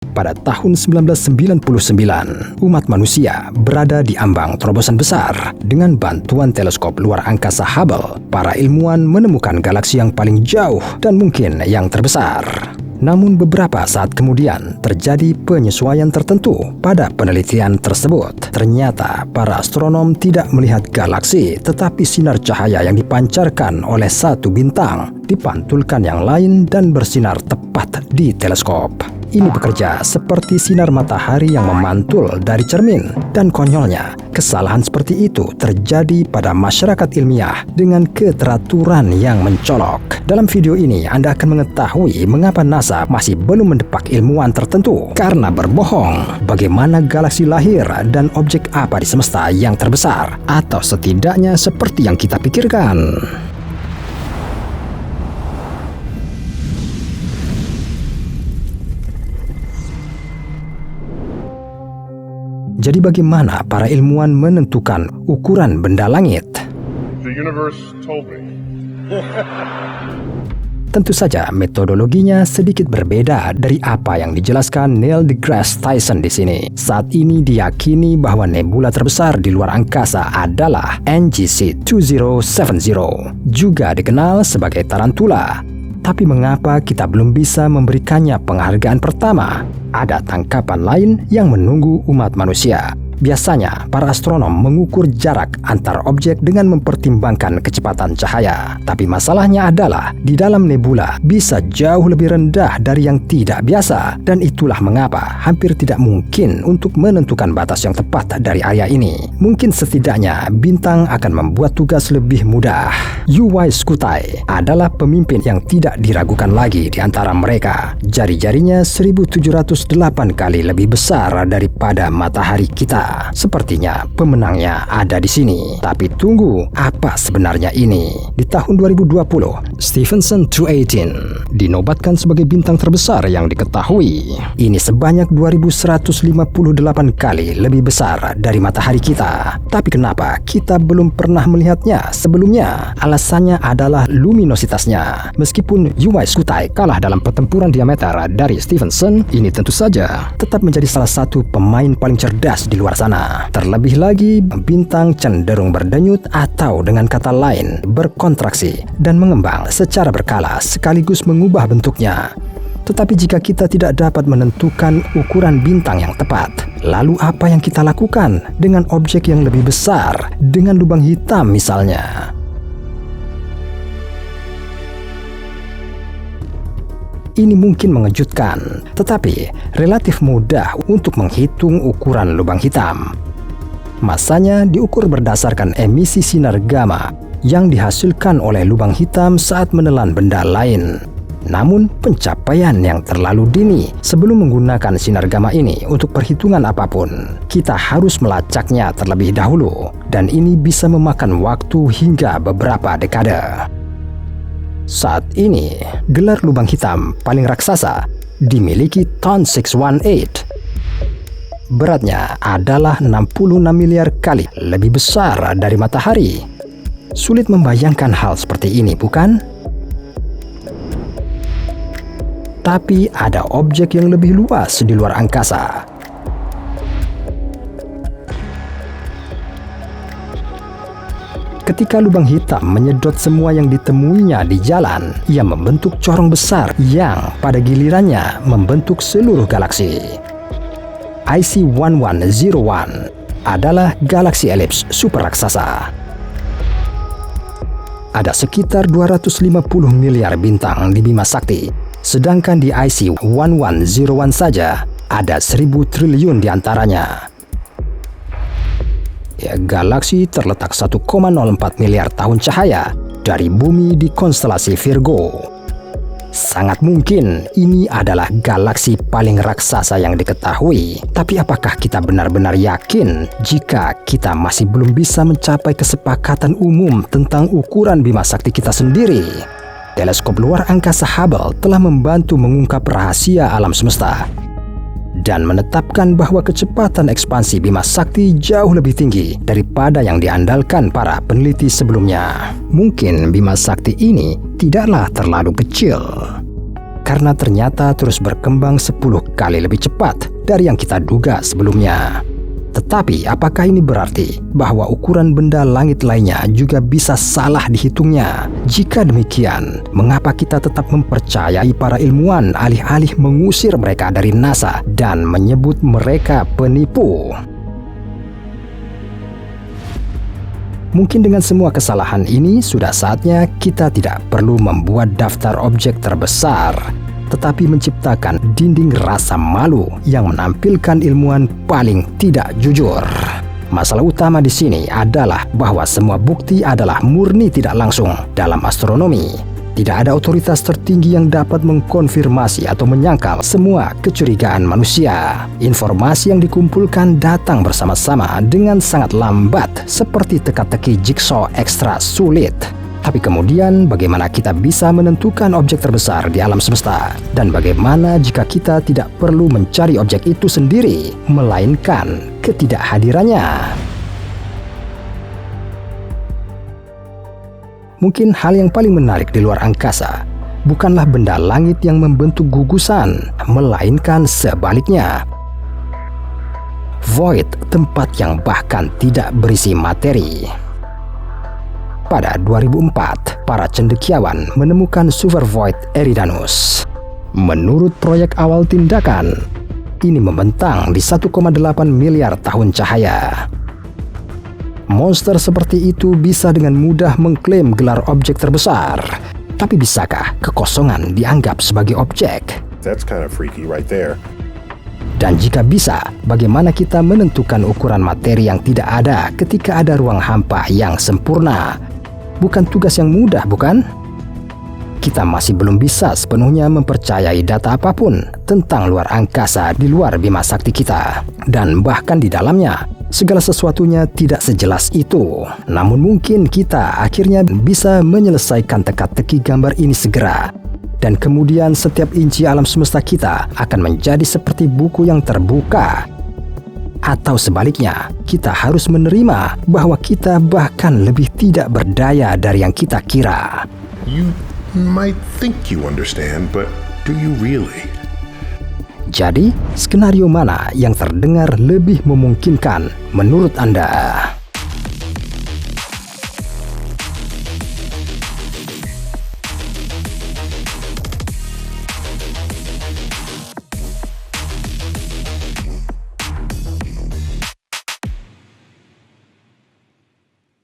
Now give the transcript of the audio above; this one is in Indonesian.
Pada tahun 1999, umat manusia berada di ambang terobosan besar. Dengan bantuan teleskop luar angkasa Hubble, para ilmuwan menemukan galaksi yang paling jauh dan mungkin yang terbesar. Namun beberapa saat kemudian terjadi penyesuaian tertentu pada penelitian tersebut. Ternyata para astronom tidak melihat galaksi, tetapi sinar cahaya yang dipancarkan oleh satu bintang dipantulkan yang lain dan bersinar tepat di teleskop. Ini bekerja seperti sinar matahari yang memantul dari cermin. Dan konyolnya, kesalahan seperti itu terjadi pada masyarakat ilmiah dengan keteraturan yang mencolok. Dalam video ini, Anda akan mengetahui mengapa NASA masih belum mendepak ilmuwan tertentu karena berbohong. Bagaimana galaksi lahir dan objek apa di semesta yang terbesar, atau setidaknya seperti yang kita pikirkan. Jadi bagaimana para ilmuwan menentukan ukuran benda langit? The universe told me. Tentu saja metodologinya sedikit berbeda dari apa yang dijelaskan Neil deGrasse Tyson di sini. Saat ini diyakini bahwa nebula terbesar di luar angkasa adalah NGC 2070, juga dikenal sebagai tarantula. Tapi mengapa kita belum bisa memberikannya penghargaan pertama? Ada tangkapan lain yang menunggu umat manusia. Biasanya, para astronom mengukur jarak antar objek dengan mempertimbangkan kecepatan cahaya. Tapi masalahnya adalah, di dalam nebula bisa jauh lebih rendah dari yang tidak biasa. Dan itulah mengapa hampir tidak mungkin untuk menentukan batas yang tepat dari area ini. Mungkin setidaknya bintang akan membuat tugas lebih mudah. Uy Scuti adalah pemimpin yang tidak diragukan lagi di antara mereka. Jari-jarinya 1708 kali lebih besar daripada matahari kita. Sepertinya pemenangnya ada di sini. Tapi tunggu, apa sebenarnya ini? Di tahun 2020, Stephenson 218 dinobatkan sebagai bintang terbesar yang diketahui. Ini sebanyak 2158 kali lebih besar dari matahari kita. Tapi kenapa kita belum pernah melihatnya sebelumnya? Alasannya adalah luminositasnya. Meskipun Uy Scuti kalah dalam pertempuran diameter dari Stephenson, ini tentu saja tetap menjadi salah satu pemain paling cerdas di luar sana. Terlebih lagi, bintang cenderung berdenyut atau dengan kata lain berkontraksi dan mengembang secara berkala sekaligus mengubah bentuknya. Tetapi jika kita tidak dapat menentukan ukuran bintang yang tepat, lalu apa yang kita lakukan dengan objek yang lebih besar, dengan lubang hitam misalnya? Ini mungkin mengejutkan, tetapi relatif mudah untuk menghitung ukuran lubang hitam. Masanya diukur berdasarkan emisi sinar gamma yang dihasilkan oleh lubang hitam saat menelan benda lain. Namun pencapaian yang terlalu dini. Sebelum menggunakan sinar gamma ini untuk perhitungan apapun, kita harus melacaknya terlebih dahulu, dan ini bisa memakan waktu hingga beberapa dekade. Saat ini, gelar lubang hitam paling raksasa dimiliki Ton 618. Beratnya adalah 66 miliar kali lebih besar dari matahari. Sulit membayangkan hal seperti ini, bukan? Tapi ada objek yang lebih luas di luar angkasa. Ketika lubang hitam menyedot semua yang ditemuinya di jalan, ia membentuk corong besar yang pada gilirannya membentuk seluruh galaksi. IC 1101 adalah galaksi elips super raksasa. Ada sekitar 250 miliar bintang di Bima Sakti, sedangkan di IC 1101 saja ada 1000 triliun di antaranya. Galaksi terletak 1,04 miliar tahun cahaya dari bumi di konstelasi Virgo. Sangat mungkin ini adalah galaksi paling raksasa yang diketahui. Tapi apakah kita benar-benar yakin jika kita masih belum bisa mencapai kesepakatan umum tentang ukuran Bima Sakti kita sendiri? Teleskop luar angkasa Hubble telah membantu mengungkap rahasia alam semesta dan menetapkan bahwa kecepatan ekspansi Bima Sakti jauh lebih tinggi daripada yang diandalkan para peneliti sebelumnya. Mungkin Bima Sakti ini tidaklah terlalu kecil. karena ternyata terus berkembang 10 kali lebih cepat dari yang kita duga sebelumnya. Tetapi apakah ini berarti bahwa ukuran benda langit lainnya juga bisa salah dihitungnya? Jika demikian, mengapa kita tetap mempercayai para ilmuwan alih-alih mengusir mereka dari NASA dan menyebut mereka penipu? Mungkin dengan semua kesalahan ini sudah saatnya kita tidak perlu membuat daftar objek terbesar, tetapi menciptakan dinding rasa malu yang menampilkan ilmuwan paling tidak jujur. Masalah utama di sini adalah bahwa semua bukti adalah murni tidak langsung. Dalam astronomi, tidak ada otoritas tertinggi yang dapat mengkonfirmasi atau menyangkal semua kecurigaan manusia. Informasi yang dikumpulkan datang bersama-sama dengan sangat lambat, seperti teka-teki jigsaw ekstra sulit. Tapi kemudian bagaimana kita bisa menentukan objek terbesar di alam semesta? Dan bagaimana jika kita tidak perlu mencari objek itu sendiri, melainkan ketidakhadirannya? Mungkin hal yang paling menarik di luar angkasa bukanlah benda langit yang membentuk gugusan, melainkan sebaliknya. Void, tempat yang bahkan tidak berisi materi. Pada 2004, para cendekiawan menemukan super void Eridanus. Menurut proyek awal tindakan, ini membentang di 1,8 miliar tahun cahaya. Monster seperti itu bisa dengan mudah mengklaim gelar objek terbesar. Tapi bisakah kekosongan dianggap sebagai objek? That's kind of freaky right there. Dan jika bisa, bagaimana kita menentukan ukuran materi yang tidak ada ketika ada ruang hampa yang sempurna? Bukan tugas yang mudah, bukan? Kita masih belum bisa sepenuhnya mempercayai data apapun tentang luar angkasa di luar bima sakti kita. Dan bahkan di dalamnya, segala sesuatunya tidak sejelas itu. Namun mungkin kita akhirnya bisa menyelesaikan teka-teki gambar ini segera. Dan kemudian setiap inci alam semesta kita akan menjadi seperti buku yang terbuka. Atau sebaliknya, kita harus menerima bahwa kita bahkan lebih tidak berdaya dari yang kita kira. You might think you understand, but do you really? Jadi, skenario mana yang terdengar lebih memungkinkan menurut Anda?